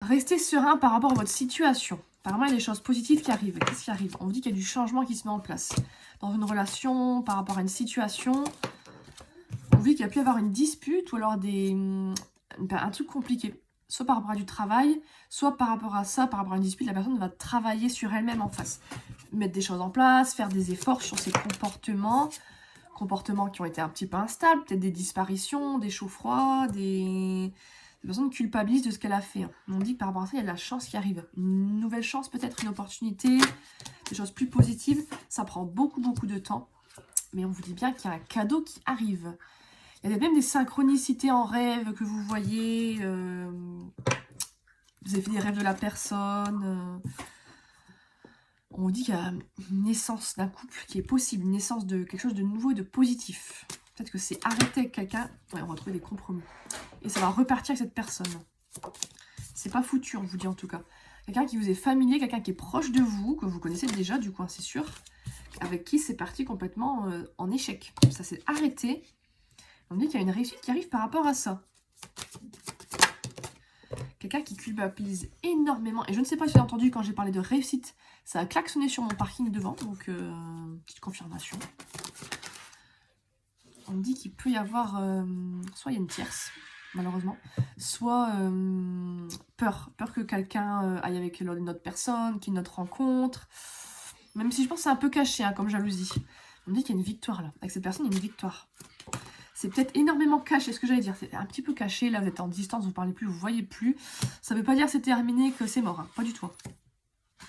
Restez serein par rapport à votre situation. Apparemment, il y a des choses positives qui arrivent. Qu'est-ce qui arrive? On vous dit qu'il y a du changement qui se met en place. Dans une relation, par rapport à une situation, on vous dit qu'il y a pu y avoir une dispute ou alors un truc compliqué. Soit par rapport à du travail, soit par rapport à ça, par rapport à une dispute, la personne va travailler sur elle-même en face. Mettre des choses en place, faire des efforts sur ses comportements qui ont été un petit peu instables, peut-être des disparitions, des chauds froids, des personnes culpabilisent de ce qu'elle a fait. On dit que par rapport à ça, il y a de la chance qui arrive. Une nouvelle chance, peut-être une opportunité, des choses plus positives. Ça prend beaucoup, beaucoup de temps. Mais on vous dit bien qu'il y a un cadeau qui arrive. Il y a même des synchronicités en rêve que vous voyez. Vous avez fait des rêves de la personne. On vous dit qu'il y a une naissance d'un couple qui est possible. Une naissance de quelque chose de nouveau et de positif. Peut-être que c'est arrêté avec quelqu'un. Ouais, on va trouver des compromis. Et ça va repartir avec cette personne. C'est pas foutu, on vous dit en tout cas. Quelqu'un qui vous est familier, quelqu'un qui est proche de vous, que vous connaissez déjà du coup, c'est sûr. Avec qui c'est parti complètement en échec. Ça s'est arrêté. On dit qu'il y a une réussite qui arrive par rapport à ça. Quelqu'un qui culpabilise énormément. Et je ne sais pas si vous avez entendu quand j'ai parlé de réussite. Ça a klaxonné sur mon parking devant. Donc, petite confirmation. On me dit qu'il peut y avoir... soit il y a une tierce, malheureusement. Soit peur. Peur que quelqu'un aille avec une autre personne, qu'il y ait une autre rencontre. Même si je pense que c'est un peu caché, hein, comme jalousie. On me dit qu'il y a une victoire là. Avec cette personne, il y a une victoire. C'est peut-être énormément caché, ce que j'allais dire. C'est un petit peu caché. Là, vous êtes en distance, vous ne parlez plus, vous ne voyez plus. Ça ne veut pas dire que c'est terminé, que c'est mort. Hein. Pas du tout.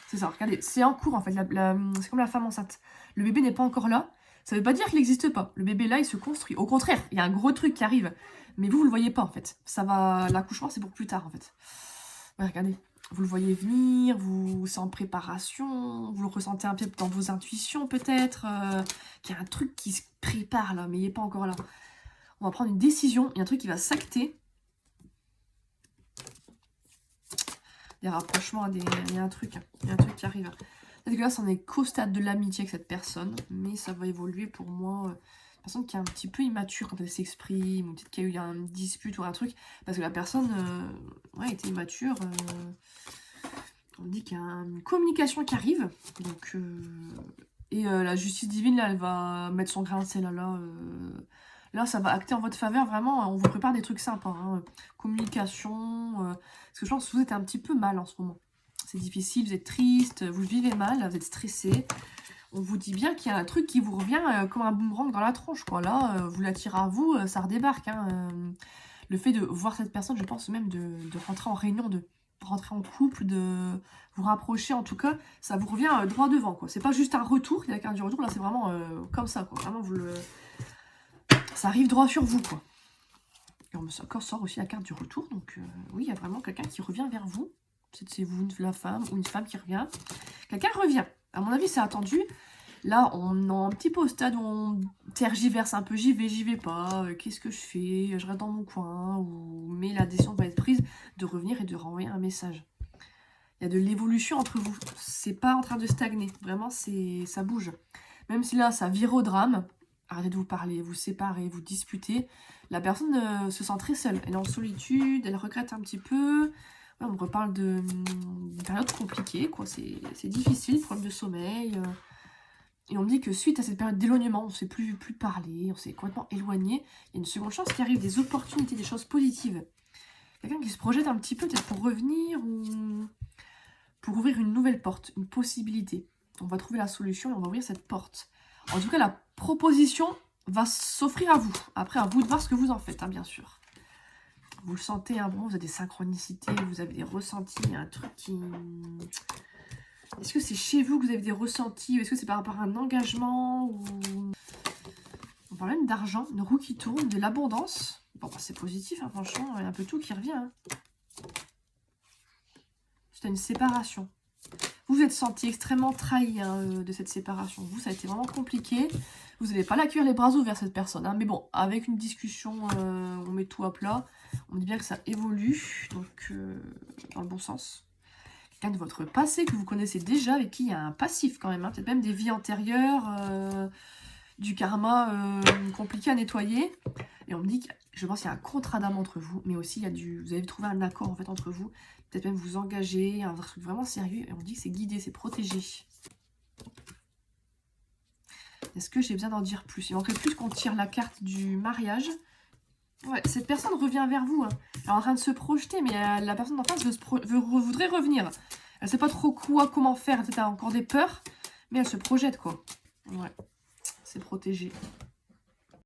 C'est ça, regardez. C'est en cours, en fait. C'est comme la femme enceinte. Le bébé n'est pas encore là. Ça ne veut pas dire qu'il n'existe pas. Le bébé, là, il se construit. Au contraire, il y a un gros truc qui arrive. Mais vous ne le voyez pas, en fait. Ça va... L'accouchement, c'est pour plus tard, en fait. Ouais, regardez. Vous le voyez venir, c'est en préparation, vous le ressentez un peu dans vos intuitions, peut-être. Qu'il y a un truc qui se prépare, là, mais il n'est pas encore là. On va prendre une décision. Il y a un truc qui va s'acter. Des rapprochements, il y a un truc. Il y a un truc qui arrive. Peut-être que là, c'en est qu'au stade de l'amitié avec cette personne. Mais ça va évoluer pour moi. Une personne qui est un petit peu immature quand elle s'exprime. Ou peut-être qu'il y a eu une dispute ou un truc. Parce que la personne était immature. On dit qu'il y a une communication qui arrive. Donc, la justice divine, là, elle va mettre son grain de sel. Là, ça va acter en votre faveur, vraiment, on vous prépare des trucs sympas. Hein. Communication, parce que je pense que vous êtes un petit peu mal en ce moment. C'est difficile, vous êtes triste, vous vivez mal, vous êtes stressé. On vous dit bien qu'il y a un truc qui vous revient comme un boomerang dans la tronche. Quoi. Là, vous l'attirez à vous, ça redébarque. Hein. Le fait de voir cette personne, je pense même de rentrer en réunion, de rentrer en couple, de vous rapprocher, en tout cas, ça vous revient droit devant. C'est pas juste un retour, il y a la carte du retour, là c'est vraiment comme ça. Quoi. Vraiment, ça arrive droit sur vous, quoi. Et on me sort aussi la carte du retour. Donc, oui, il y a vraiment quelqu'un qui revient vers vous. C'est vous, la femme, ou une femme qui revient. Quelqu'un revient. À mon avis, c'est attendu. Là, on est un petit peu au stade où on tergiverse un peu. J'y vais pas. Qu'est-ce que je fais? Je reste dans mon coin. Mais la décision va être prise de revenir et de renvoyer un message. Il y a de l'évolution entre vous. C'est pas en train de stagner. Vraiment, ça bouge. Même si là, ça vire au drame. Arrêtez de vous parler, vous séparer, vous disputer. La personne se sent très seule. Elle est en solitude, elle regrette un petit peu. Ouais, on me reparle d'une période compliquée, quoi. C'est difficile, problème de sommeil. Et on me dit que suite à cette période d'éloignement, on ne sait plus parler, on s'est complètement éloigné. Il y a une seconde chance qui arrive, des opportunités, des choses positives. Quelqu'un qui se projette un petit peu, peut-être pour revenir ou pour ouvrir une nouvelle porte, une possibilité. On va trouver la solution et on va ouvrir cette porte. En tout cas, la proposition va s'offrir à vous. Après, à vous de voir ce que vous en faites, hein, bien sûr. Vous le sentez, hein, bon, vous avez des synchronicités, vous avez des ressentis, il y a un truc qui... Est-ce que c'est chez vous que vous avez des ressentis? Est-ce que c'est par rapport à un engagement ou... On parle même d'argent, une roue qui tourne, de l'abondance. Bon, bah, c'est positif, hein, franchement, il y a un peu tout qui revient. Hein. C'est une séparation. Vous êtes senti extrêmement trahi de cette séparation. Vous, ça a été vraiment compliqué. Vous n'allez pas l'accueillir les bras ouverts, cette personne. Hein. Mais bon, avec une discussion, on met tout à plat. On dit bien que ça évolue, donc dans le bon sens. Quelqu'un de votre passé que vous connaissez déjà, avec qui il y a un passif quand même. Hein. Peut-être même des vies antérieures, du karma compliqué à nettoyer. Et on me dit que je pense qu'il y a un contrat d'âme entre vous, mais aussi il y a vous avez trouvé un accord en fait entre vous. Peut-être même vous engager, un truc vraiment sérieux. Et on dit que c'est guidé, c'est protégé. Est-ce que j'ai besoin d'en dire plus? Il manquerait plus qu'on tire la carte du mariage. Ouais, cette personne revient vers vous. Hein. Elle est en train de se projeter, mais la personne en face voudrait revenir. Elle sait pas trop quoi, comment faire, etc. Elle a encore des peurs, mais elle se projette, quoi. Ouais, c'est protégé.